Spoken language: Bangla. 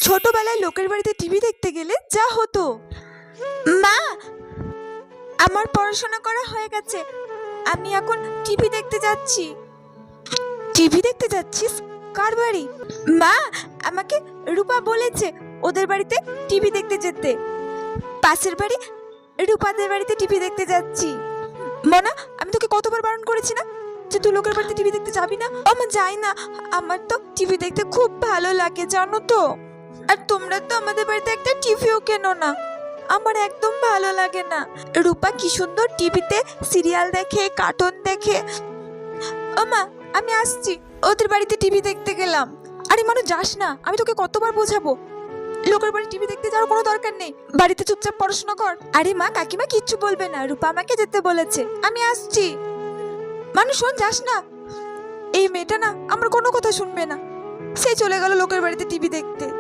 ছোটবেলায় লোকের বাড়িতে টিভি দেখতে গেলে যা হতো। মা, আমার পড়াশোনা করা হয়ে গেছে, আমি এখন টিভি দেখতে যাচ্ছি। টিভি দেখতে যাচ্ছিস? কার বাড়ি? মা, আমাকে রূপা বলেছে ওদের বাড়িতে টিভি দেখতে যেতে। পাশের বাড়ি রূপাদের বাড়িতে টিভি দেখতে যাচ্ছি। মনা, আমি তোকে কতবার বারণ করেছি না যে তুই লোকের বাড়িতে টিভি দেখতে যাবি না? আমার যাই না, আমার তো টিভি দেখতে খুব ভালো লাগে জানো তো। আর তোমরা তো আমাদের বাড়িতে একটা টিভিও কেনো না, আমার একদম ভালো লাগে না। রূপা কি সুন্দর টিভিতে সিরিয়াল দেখে, কার্টুন দেখে। ও মা, আমি আসছি, ওদের বাড়িতে টিভি দেখতে গেলাম। আরে মানুষ যাস না, আমি তোকে কতবার বোঝাবো, লোকের বাড়ি টিভি দেখতে যাওয়ার কোনো দরকার নেই, বাড়িতে চুপচাপ পড়াশোনা কর। আরে মা, কাকিমা কিচ্ছু বলবে না, রূপা আমাকে যেতে বলেছে, আমি আসছি। মানুষ শোন, যাস না। এই মেয়েটা না আমার কোনো কথা শুনবে না, সেই চলে গেল লোকের বাড়িতে টিভি দেখতে।